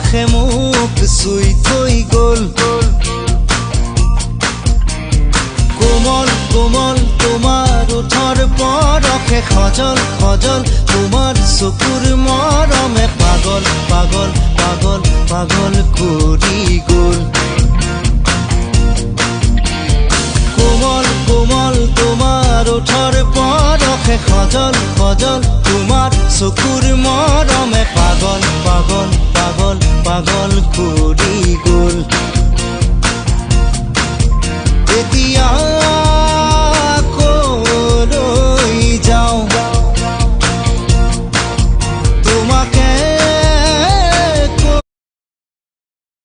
আকাশে মোক চুই থৈ গ'ল কোমল কোমল তোমাৰ ওঠৰ পৰশে সজল সজল তোমাৰ চকুৰ মৰমে পাগল পাগল পাগল পাগল কৰি গ'ল কোমল কোমল তোমাৰ ওঠৰ পৰশে সজল সজল তোমাৰ চকুৰ মৰমে পাগল পাগল পাগল পাগল